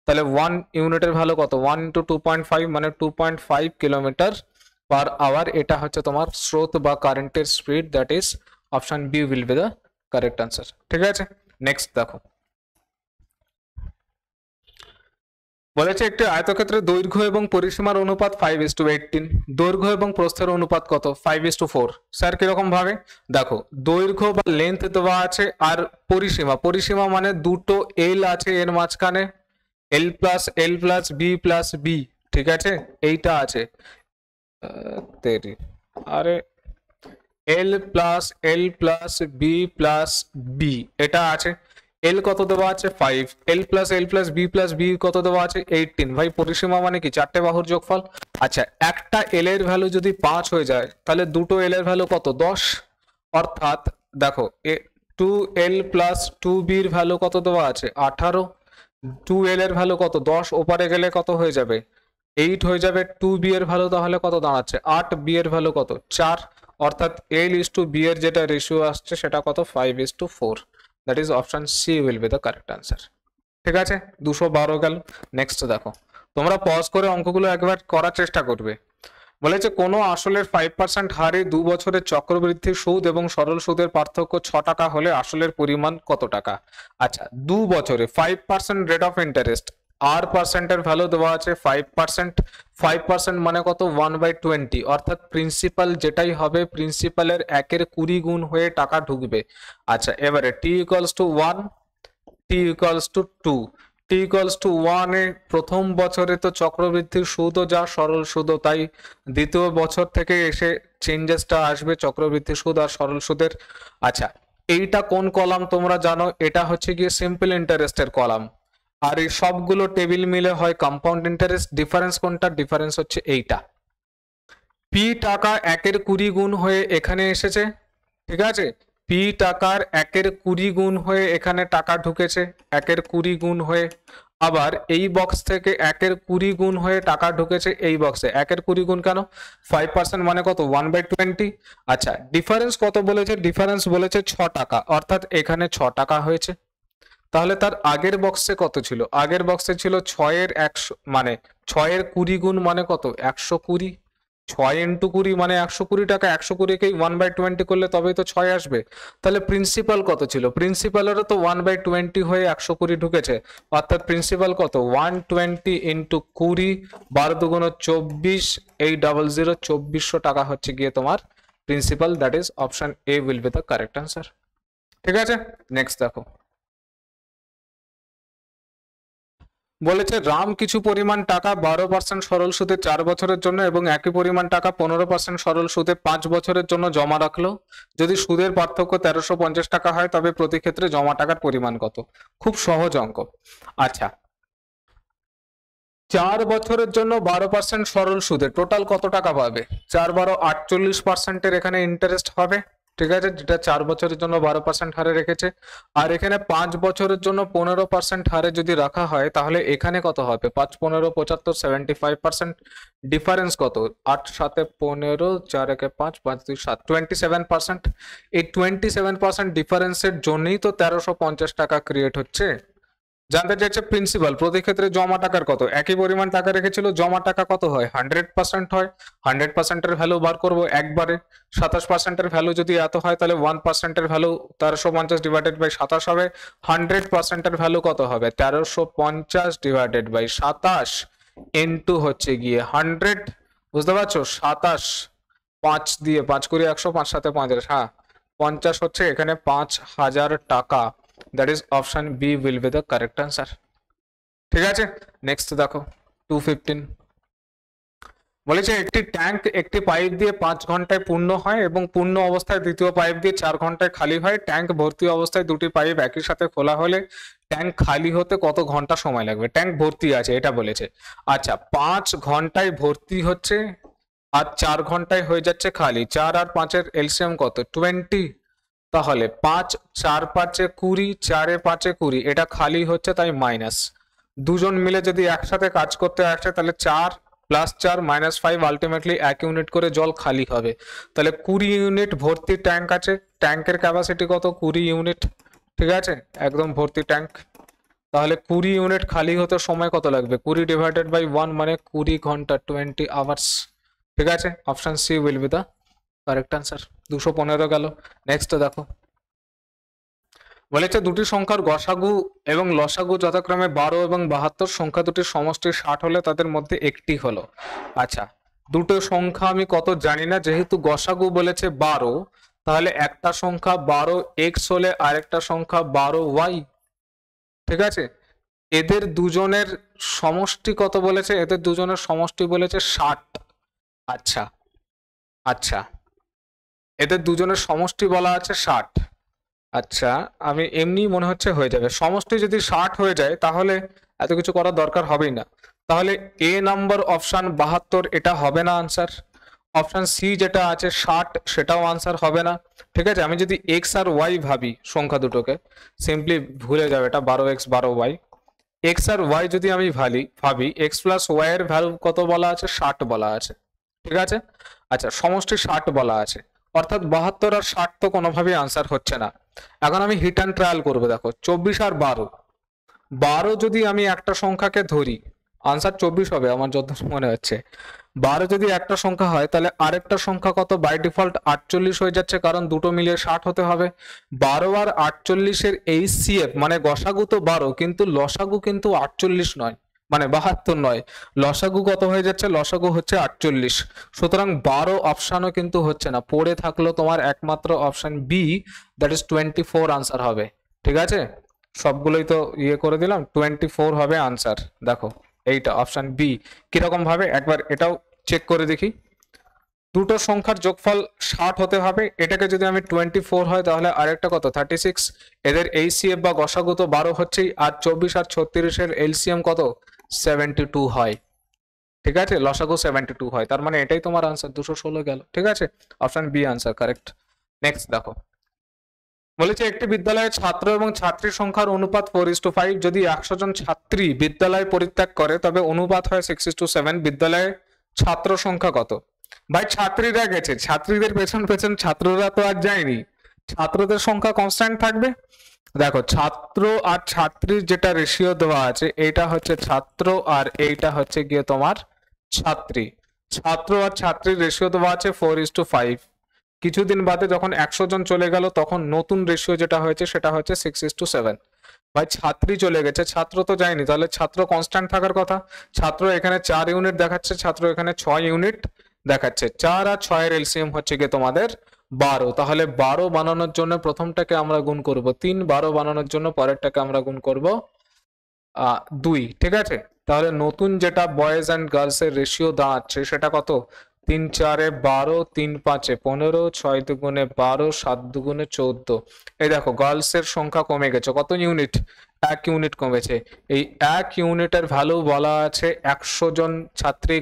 তাহলে 1 ইউনিটের ভ্যালু কত 1 × 2.5 মানে 2.5 কিলোমিটার পার আওয়ার। এটা হচ্ছে তোমার স্রোত বা কারেন্টের speed, that is option B will be the correct answer. ঠিক আছে, নেক্সট দেখো বলেছে একটি আয়তক্ষেত্রের দৈর্ঘ্য এবং পরিসীমার অনুপাত 5:18, দৈর্ঘ্য এবং প্রস্থের অনুপাত কত 5:4। স্যার কিরকম ভাবে, দেখো দৈর্ঘ্য বা লেন্থ দেওয়া আছে, আর পরিসীমা মানে দুটো এল আছে এর মাঝখানে, এল প্লাস বি প্লাস বি, ঠিক আছে এইটা আছে তেরি, আরে এল প্লাস বি প্লাস বি এটা আছে। এল কত দেওয়া আছে 5, এল প্লাস বি কত দেওয়া আছে 18। ভাই পরিসীমা মানে কি চারটে বাহুর যোগফল। আচ্ছা একটা এল এর ভ্যালু যদি 5 হয়ে যায় তাহলে দুটো এল এর ভ্যালু কত 10, অর্থাৎ দেখো 2l প্লাস 2b এর ভ্যালু কত দেওয়া আছে 18, 2l এর ভ্যালু কত 10, ওপারে গেলে কত হয়ে যাবে 8 হয়ে যাবে, 2b এর ভ্যালু তাহলে কত দাঁড়াচ্ছে 8, b এর ভ্যালু কত 4, অর্থাৎ l/b এর যেটা রেশিও আসছে সেটা কত 5:4। That is option C will be the correct answer. ঠিক আছে 212 গেল। নেক্সট দেখো, তোমরা পজ করে অঙ্কগুলো একবার করার চেষ্টা করবে। বলেছে কোনো আসলের 5% হারে 2 বছরের চক্রবৃদ্ধি সুদ এবং সরল সুদের পার্থক্য 6 টাকা হলে আসলের পরিমাণ কত টাকা। আচ্ছা 2 বছরে 5% রেট অফ ইন্টারেস্ট, আর পার্সেন্টের ভ্যালু দেওয়া আছে 5%, 5% মানে কত 1/20, অর্থাৎ প্রিন্সিপাল যেটাই হবে প্রিন্সিপালের 1 এর 20 গুণ হয়ে টাকা ঢুকবে। আচ্ছা এবারে t = 1, t = 2, t = 1 এ প্রথম বছরে তো চক্রবৃদ্ধির সুদও যা সরল সুদও তাই, দ্বিতীয় বছর থেকে এসে চেঞ্জেসটা আসবে চক্রবৃদ্ধি সুদ আর সরল সুদের। আচ্ছা এইটা কোন কলাম তোমরা জানো, এটা হচ্ছে গিয়ে সিম্পল ইন্টারেস্টের কলাম, আর এই সবগুলো টেবিল মিলে হয় কম্পাউন্ড ইন্টারেস্ট। ডিফারেন্স কোনটা, ডিফারেন্স হচ্ছে এইটা, পি টাকা 1 এর 20 গুণ হয়ে এখানে এসেছে, ঠিক আছে পি টাকার 1 এর 20 গুণ হয়ে এখানে টাকা ঢুকেছে 1 এর 20 গুণ হয়ে, আবার এই বক্স থেকে 1 এর 20 গুণ হয়ে টাকা ঢুকেছে এই বক্সে। 1 এর 20 গুণ কেন 5% মানে কত 1/20। আচ্ছা ডিফারেন্স কত বলেছে, ডিফারেন্স বলেছে 6 টাকা, অর্থাৎ এখানে 6 টাকা হয়েছে। তাহলে তার আগের বক্সে কত ছিল, আগের বক্সে ছিল 6 এর 100 মানে 6 এর 20 গুণ মানে কত 120, 6 × 20 মানে 120 টাকা, 120 কেই 1/20 করলে তবেই তো 6 আসবে। তাহলে প্রিন্সিপাল কত ছিল, প্রিন্সিপালেরও তো 1/20 হয়ে 120 ঢুকেছে, অর্থাৎ প্রিন্সিপাল কত 120 × 20, 12 দুগুণ 24, এই 00 2400 টাকা হচ্ছে গিয়ে তোমার principal. That is option A will be the correct answer. ঠিক আছে নেক্সট দেখো, বলেছে রাম কিছু পরিমাণ টাকা 12% সরল সুদে 4 বছরের জন্য এবং একই পরিমাণ টাকা 15% সরল সুদে 5 বছরের জন্য জমা রাখলো। যদি সুদের পার্থক্য 1350 টাকা হয় তবে প্রতি ক্ষেত্রে জমা টাকার পরিমাণ কত। খুব সহজ অঙ্ক। আচ্ছা 4 বছরের জন্য 12% সরল সুদে টোটাল কত টাকা পাবে, 4 12 48% এখানে ইন্টারেস্ট হবে, ঠিক আছে যেটা 4 বছরের জন্য 12% হারে রেখেছে। আর এখানে 5 বছরের জন্য 15% হারে যদি রাখা হয় তাহলে এখানে কত হবে 5 15 75 75%। ডিফারেন্স কত 8 7 15 4 1 5 5 2 7 27%। এই 27% ডিফারেন্সের জন্যই তো 1350 টাকা ক্রিয়েট হচ্ছে। জানতে চাইছে প্রিন্সিপাল প্রতি ক্ষেত্রে জমা টাকার কত, একই পরিমাণ টাকা রেখেছিল জমা টাকা কত হয় 100% হয়, 100% এর ভ্যালু বার করব একবারে। 27% এর ভ্যালু যদি এত হয় তাহলে 1% এর ভ্যালু 1350 ডিভাইডেড বাই 27 হবে। 100% এর ভ্যালু কত হবে 1350 ডিভাইডেড বাই 27 ইনটু হচ্ছে গিয়ে 100, বুঝতে পারছো 27 5 দিয়ে 5 করে 100, 5 7 50, হ্যাঁ 50 হচ্ছে এখানে 5000 টাকা that is option B will be the correct answer. ঠিক আছে, নেক্সট দেখো 215 বলেছে একটি ট্যাঙ্ক একটি পাইপ দিয়ে 5 ঘন্টায় পূর্ণ হয় এবং পূর্ণ অবস্থায় দ্বিতীয় পাইপ দিয়ে 4 ঘন্টায় খালি হয়। ট্যাঙ্ক ভর্তি অবস্থায় দুটি পাইপ একই সাথে খোলা হলে ট্যাঙ্ক খালি হতে কত ঘন্টা সময় লাগবে? ট্যাঙ্ক ভর্তি আছে এটা বলেছে। আচ্ছা, 5 ঘন্টায় ভর্তি হচ্ছে আর 4 ঘন্টায় হয়ে যাচ্ছে খালি। 4 আর 5-এর এলসিএম কত? 20। তাহলে 5 4 5-এ 20, 4 এ 5-এ 20, এটা খালি হচ্ছে তাই মাইনাস। দুজন মিলে যদি একসাথে কাজ করতে আসে তাহলে 4 + 4 - 5 আলটিমেটলি 1 ইউনিট করে জল খালি হবে। তাহলে 20 ইউনিট ভর্তি ট্যাঙ্ক আছে। ট্যাঙ্কের ক্যাপাসিটি কত? 20 ইউনিট। ঠিক আছে, একদম ভর্তি ট্যাঙ্ক। তাহলে 20 ইউনিট খালি হতে সময় কত লাগবে? 20 ডিভাইডেড বাই 1 মানে 20 ঘন্টা, 20 আওয়ার্স। ঠিক আছে, option C will be the correct answer. 215 গেল। নেক্সট দেখো বলেছে দুটি সংখ্যার গসাগু এবং লসাগু যথাক্রমে 12 এবং 72, সংখ্যা দুটির সমষ্টি 60 হলে তাদের মধ্যে একটি হলো। আচ্ছা, দুটো সংখ্যা আমি কত জানি না, যেহেতু গসাগু বলেছে 12, তাহলে একটা সংখ্যা 12x হলে আরেকটা সংখ্যা 12y। ঠিক আছে, এদের দুজনের সমষ্টি কত বলেছে? এদের দুজনের সমষ্টি বলেছে 60। আচ্ছা আচ্ছা, এদের দুজনের সমষ্টি বলা আছে 60। আচ্ছা, আমি এমনি মনে হচ্ছে হয়ে যাবে। সমষ্টি যদি 60 হয়ে যায় তাহলে এত কিছু করার দরকার হবেই না। তাহলে এ নাম্বার অপশন 72 এটা হবে না আনসার। অপশন সি যেটা আছে 60 সেটাও আনসার হবে না। ঠিক আছে, আমি যদি এক্স আর ওয়াই ভাবি সংখ্যা দুটোকে, সিম্পলি ভুলে যাবে এটা 12x 12y। এক্স আর ওয়াই যদি আমি ভাবি এক্স প্লাস ওয়াই এর ভ্যালু কত বলা আছে? 60 বলা আছে। ঠিক আছে, আচ্ছা সমষ্টি 60 বলা আছে, অর্থাৎ 72 আর 60 তো কোনোভাবেই আনসার হচ্ছে না। এখন আমি হিট অ্যান্ড ট্রায়াল করবো। দেখো 24 আর 12 যদি আমি একটা সংখ্যাকে ধরি, আনসার 24 হবে আমার যত মনে হচ্ছে। 12 যদি একটা সংখ্যা হয় তাহলে আরেকটা সংখ্যা কত? বাই ডিফল্ট 48 হয়ে যাচ্ছে, কারণ দুটো মিলিয়ে 60 হতে হবে। 12 আর 48-এর এইচসিএফ মানে গসাগু তো 12, কিন্তু লসাগু কিন্তু 48 নয়, মানে 72 নয়। লসাগু কত হয়ে যাচ্ছে? লসাগু হচ্ছে 48। সুতরাং 12 অপশানও কিন্তু হচ্ছে না, পড়ে থাকলো তোমার একমাত্র option B, that is 24 answer হবে। ঠিক আছে, সবগুলোই তো করে দিলাম, 24 হবে আনসার। দেখো এইটা অপশন বি। কিরকম ভাবে একবার এটাও চেক করে দেখি। দুটো সংখ্যার যোগফল 60 হতে হবে, এটাকে যদি আমি 24 হয় তাহলে আরেকটা কত? 36। এদের এইচসিএফ বা গসাগু তো 12 হচ্ছেই, আর 24 আর 36-এর এলসিএম কত? 72 হয়। ঠিক আছে, লসাগু 72 হয়, তার মানে এটাই তোমার আনসার। 216 গেল। ঠিক আছে, option B answer correct. Next দেখো বলেছে একটি বিদ্যালয়ে ছাত্র এবং ছাত্রীর সংখ্যার অনুপাত 4:5। যদি 100 জন ছাত্রী বিদ্যালয় পরিত্যাগ করে তবে অনুপাত হয় 6:7। বিদ্যালয়ে ছাত্র সংখ্যা কত? ভাই ছাত্রীরা গেছে, ছাত্রীদের পেছন পেছন ছাত্ররা তো আর যায়নি, ছাত্রদের সংখ্যা কনস্ট্যান্ট থাকবে। দেখো ছাত্র আর ছাত্রীর যেটা রেশিও দেওয়া আছে এটা হচ্ছে ছাত্র আর এইটা হচ্ছে গিয়ে তোমার ছাত্রী। ছাত্র আর ছাত্রীর রেশিও দেওয়া আছে 4:5। কিছুদিন বাদে যখন 100 জন চলে গেল তখন নতুন রেশিও যেটা হয়েছে সেটা হচ্ছে 6:7। ভাই ছাত্রী চলে গেছে, ছাত্র তো যায়নি, তাহলে ছাত্র কনস্ট্যান্ট থাকার কথা। ছাত্র এখানে 4 ইউনিট দেখাচ্ছে, ছাত্র এখানে 6 ইউনিট দেখাচ্ছে। 4 আর 6 এর এলসিএম হচ্ছে গিয়ে তোমাদের 12। তাহলে 12 বানানোর জন্য প্রথমটাকে আমরা গুণ করব 3, 12 বানানোর জন্য পরেরটাকে আমরা গুণ করব 2। ঠিক আছে, তাহলে নতুন যেটা বয়েজ অ্যান্ড গার্লস এর রেশিও দাঁড়াচ্ছে সেটা কত? 3 4 এ 12, 3 5 এ 15, 6 দুগুণে 12, 7 দুগুণে 14। এই দেখো গার্লস এর সংখ্যা কমে গেছে, কত ইউনিট? 1 ইউনিট কমেছে। এই 1 ইউনিটের ভ্যালু বলা আছে 100 জন ছাত্রী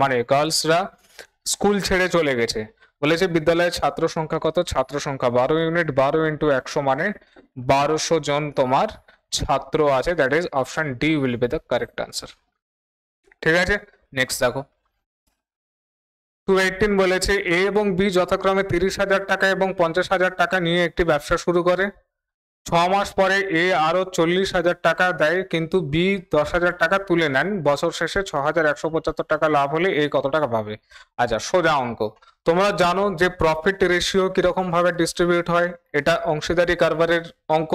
মানে গার্লসরা স্কুল ছেড়ে চলে গেছে। বলেছে বিদ্যালয়ের ছাত্র সংখ্যা কত? ছাত্র সংখ্যা 12 ইউনিট, 12 ইন্টু 100 মানে 1200 জন তোমার ছাত্র আছে। That is option D will be the correct answer. ঠিক আছে, নেক্সট দেখো 218 বলেছে এ এবং বি যথাক্রমে 30,000 টাকা এবং 50,000 টাকা নিয়ে একটি ব্যবসা শুরু করে। 6 মাস পরে এ আরো 40,000 টাকা দেয়, কিন্তু বি 10,000 টাকা তুলে নেন। বছর শেষে 6,175 টাকা লাভ হলে এ কত টাকা পাবে? আচ্ছা সোজা অঙ্ক। তোমরা জানো যে প্রফিট রেশিও কিরকম ভাবে ডিস্ট্রিবিউট হয়, এটা অংশীদারি কারবারের অঙ্ক।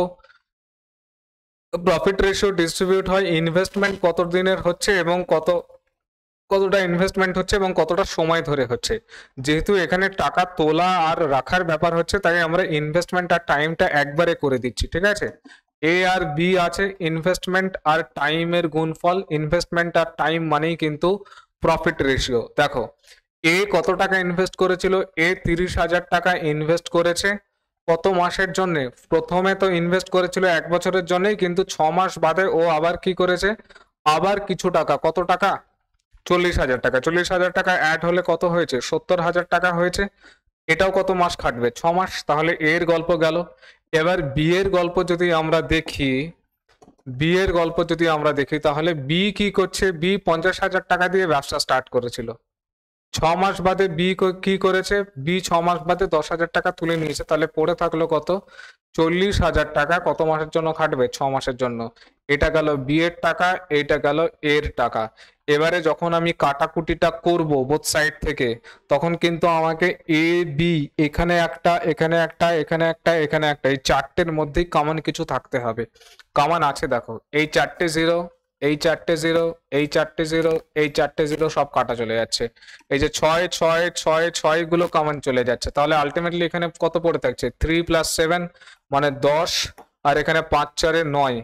প্রফিট রেশিও ডিস্ট্রিবিউট হয় ইনভেস্টমেন্ট কত দিনের হচ্ছে এবং কত কতটা ইনভেস্টমেন্ট হচ্ছে এবং কতটা সময় ধরে হচ্ছে। যেহেতু এখানে টাকা তোলা আর রাখার ব্যাপার হচ্ছে, তাই আমরা ইনভেস্টমেন্ট আর টাইমটা একবারে করে দিচ্ছি, ঠিক আছে। এ আর বি আছে, ইনভেস্টমেন্ট আর টাইমের গুণফল। ইনভেস্টমেন্ট আর টাইম মানেই কিন্তু প্রফিট রেশিও। দেখো এ কত টাকা ইনভেস্ট করেছিল, এ 30,000 টাকা ইনভেস্ট করেছে কত মাসের জন্য। প্রথমে তো ইনভেস্ট করেছিল 1 বছরের জন্যই, কিন্তু 6 মাস বাদে ও আবার কি করেছে, আবার কিছু টাকা, কত টাকা, 40,000 টাকা। 40,000 টাকা অ্যাড হলে কত হয়েছে, 70,000 টাকা হয়েছে। এটাও কত মাস খাটবে, 6 মাস। তাহলে এর গল্প গেল। এবার বি এর গল্প যদি আমরা দেখি, তাহলে বি কি করছে, বি 50,000 টাকা দিয়ে ব্যবসা স্টার্ট করেছিল। 6 মাস বাদে বি কি করেছে, বি 6 মাস বাদে 10,000 টাকা তুলে নিয়েছে। তাহলে পড়ে থাকলো কত, 40,000 টাকা। কত মাসের জন্য খাটবে, 6 মাসের জন্য। এটা গেল বি এর টাকা, এইটা গেল এর টাকা। এবারে যখন আমি কাটাকুটিটা করব বোথ সাইড থেকে, তখন কিন্তু আমাকে এ বি, এখানে একটা, এখানে একটা, এখানে একটা, এখানে একটা, এই চারটের মধ্যেই কমন কিছু থাকতে হবে। কমন আছে, দেখো এই চারটে জিরো, এই চারটে জিরো, এই চারটে জিরো, এই চারটে জিরো, সব কাটা চলে যাচ্ছে। এই যে 6 6 6 6 গুলো কমন চলে যাচ্ছে। তাহলে আলটিমেটলি এখানে কত পড়ে থাকছে, 3 + 7 মানে 10, আর এখানে 5 4 9।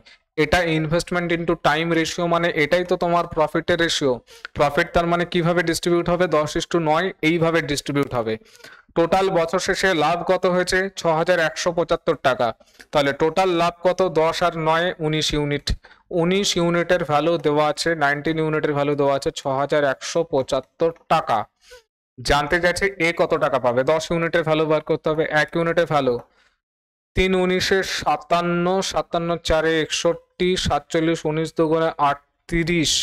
এটা ইনভেস্টমেন্ট ইনটু টাইম রেশিও, মানে এটাই তো তোমার প্রফিটের রেশিও। প্রফিট তার মানে কিভাবে ডিস্ট্রিবিউট হবে, 10:9 এইভাবে ডিস্ট্রিবিউট হবে। টোটাল বছর শেষে লাভ কত হয়েছে, 6,175 টাকা। তাহলে টোটাল লাভ কত, 10 আর 9 19 ইউনিট। 19 ইউনিটের ভ্যালু দেওয়া আছে, 19 ইউনিটের ভ্যালু দেওয়া আছে 6,175 টাকা। জানতে চাইছে এ কত টাকা পাবে, 10 ইউনিটের ভ্যালু বার করতে হবে। 1 ইউনিটের ভ্যালু 3 19 57, 57 4 61, 47 19 2 38,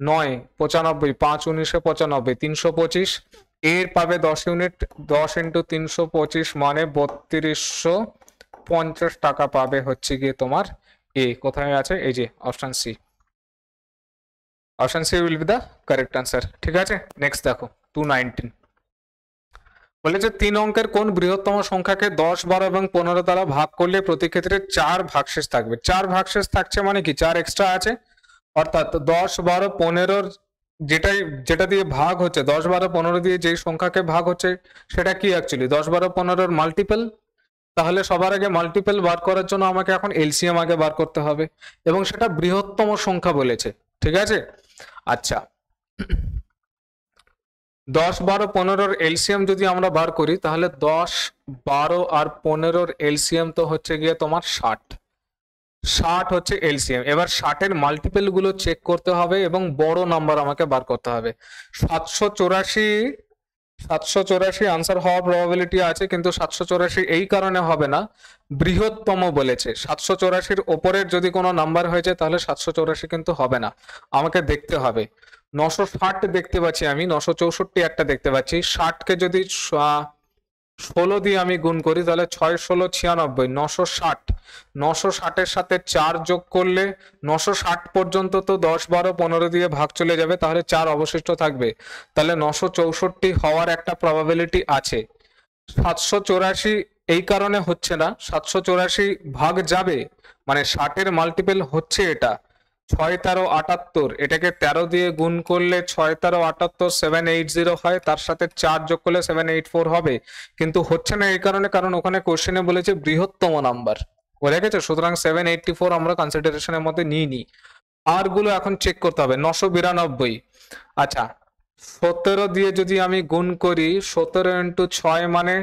9 95, 5 19 95, 325। এর পাবে 10 ইউনিট, 10 × 325 মানে 3250 টাকা পাবে হচ্ছে গিয়ে তোমার এ। কোথায় আছে, এই যে option C. Option C will be the correct answer, ঠিক আছে। নেক্সট দেখো 219 বলেছে 3 অঙ্কের কোন বৃহত্তম সংখ্যাকে 10 12 এবং 15 দ্বারা ভাগ করলে প্রতি ক্ষেত্রে 4 ভাগশেষ থাকবে। 4 ভাগশেষ থাকছে মানে কি 4 এক্সট্রা আছে, অর্থাৎ 10 12 15 যেটা দিয়ে ভাগ হচ্ছে, 10 12 15 দিয়ে যেই সংখ্যাকে ভাগ হচ্ছে সেটা কি অ্যাকচুয়ালি 10 12 15 মাল্টিপল। তাহলে সবার আগে মাল্টিপল বার করার জন্য আমাকে এখন এলসিএম আগে বার করতে হবে, এবং সেটা বৃহত্তম সংখ্যা বলেছে, ঠিক আছে। আচ্ছা 10 12 15 এলসিএম যদি আমরা বার করি, তাহলে 10 12 আর 15 এলসিএম তো হচ্ছে গিয়ে তোমার 60 হচ্ছে এলসিএম। এবার 60 এর মাল্টিপল গুলো চেক করতে হবে এবং বড় নাম্বার আমাকে বার করতে হবে। 784 আনসার হওয়ার প্রবাবিলিটি আছে, কিন্তু 784 এই কারণে হবে না, বৃহত্তম বলেছে। 784 ওপরের যদি কোনো নাম্বার হয়ে যায় তাহলে 784 কিন্তু হবে না, আমাকে দেখতে হবে। 960 দেখতে পাচ্ছি আমি, 964 একটা দেখতে পাচ্ছি। 60কে যদি 16 দিয়ে আমি গুণ করি তাহলে 6 16 96, 960। 960 এর সাথে 4 যোগ করলে 960 পর্যন্ত তো 10 12 15 দিয়ে ভাগ চলে যাবে, তাহলে 4 অবশিষ্ট থাকবে। তাহলে 964 হওয়ার একটা প্রবাবিলিটি আছে। 784 এই কারণে হচ্ছে না, 784 ভাগ যাবে, মানে 60 এর মাল্টিপল হচ্ছে এটা 6 13 78। এটাকে 13 দিয়ে গুণ করলে 6 13 78 780 হয়, তার সাথে 4 যোগ করলে 784 হবে, কিন্তু হচ্ছে না এই কারণে, কারণ ওখানে কোশ্চেনে বলেছে বৃহত্তম নাম্বার, বোঝা গেছে। সুতরাং 784 আমরা কনসিডারেশনের মধ্যে নিইনি। আর গুলো এখন চেক করতে হবে। 992, আচ্ছা 17 দিয়ে যদি আমি গুণ করি, 17 × 6 মানে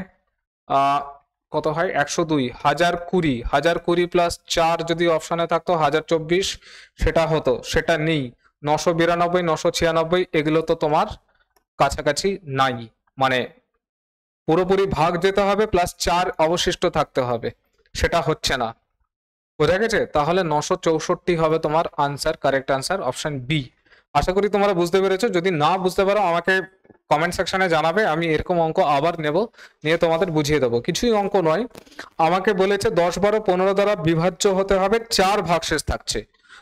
কত হয়, 102। 1020, 1020 + 4 যদি অপশনে থাকতো 1024 সেটা হতো, সেটা নেই। 992 996 এগুলো তো তোমার কাছাকাছি নাই, মানে পুরোপুরি ভাগ যেতে হবে প্লাস 4 অবশিষ্ট থাকতে হবে, সেটা হচ্ছে না, বোঝা গেছে। তাহলে 964 হবে তোমার answer, correct answer option B. আশা করি তোমরা বুঝতে পেরেছো। যদি না বুঝতে পারো আমাকে কমেন্ট সেকশনে জানাবে, আমি এরকম অঙ্ক আবার নেব, নিয়ে তোমাদের বুঝিয়ে দেবো। কিছুই অঙ্ক নয়, আমাকে বলেছে 10 12 15 দ্বারা বিভাজ্য হতে হবে, 4 ভাগশেষ থাকছে।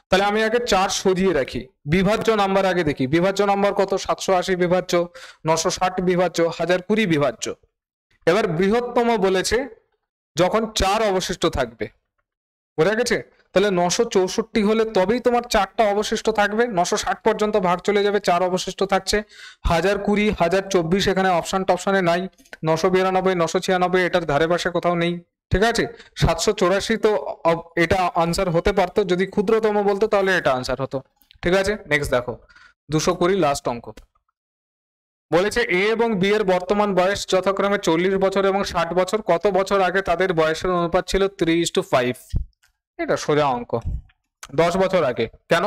তাহলে আমি আগে 4 সরিয়ে রাখি, বিভাজ্য নাম্বার আগে দেখি। বিভাজ্য নাম্বার কত, 780 বিভাজ্য, 960 বিভাজ্য, 1020 বিভাজ্য। এবার বৃহত্তম বলেছে যখন 4 অবশিষ্ট থাকবে, বোঝা গেছে। তাহলে 964 হলে তবেই তোমার 4টা অবশিষ্ট থাকবে, 960 পর্যন্ত ভাগ চলে যাবে, 4 অবশিষ্ট থাকছে। 1020, 1024 এখানে টপশনে নাই, 992, 996 এটার ধারে পাশে কোথাও নেই, ঠিক আছে। 784 তো এটা আনসার হতে পারতো, যদি ক্ষুদ্রতম বলতো তাহলে এটা আনসার হতো, ঠিক আছে। নেক্সট দেখো 220 লাস্ট অঙ্ক। বলেছে এ এবং বি এর বর্তমান বয়স যথাক্রমে 40 বছর এবং 60 বছর, কত বছর আগে তাদের বয়সের অনুপাত ছিল 3:5? এটা সোজা অঙ্ক, 10 বছর আগে। কেন?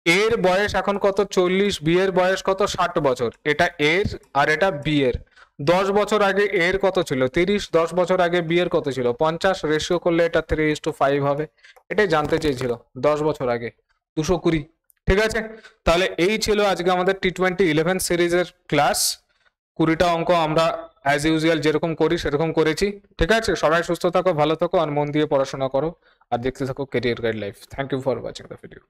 এর বয়স এখন কত? 40, বি এর বয়স কত? 60 বছর। এটা এর আর এটা বি এর। 10 বছর আগে এর কত ছিল? 30, 10 বছর আগে বি এর কত ছিল? 50, রেশিও করলে এটা 3:5 হবে। এটাই জানতে চেয়েছিল 10 বছর আগে। 220, ঠিক আছে। তাহলে এই ছিল আজকে আমাদের T20 11 সিরিজের ক্লাস। 20টা অঙ্ক আমরা অ্যাজ ইউজুয়াল যেরকম করি সেরকম করেছি, ঠিক আছে। সবাই সুস্থ থাকো, ভালো থাকো আর মন দিয়ে পড়াশোনা করো, আর দেখতে থাকো career guide life. Thank you for watching the video.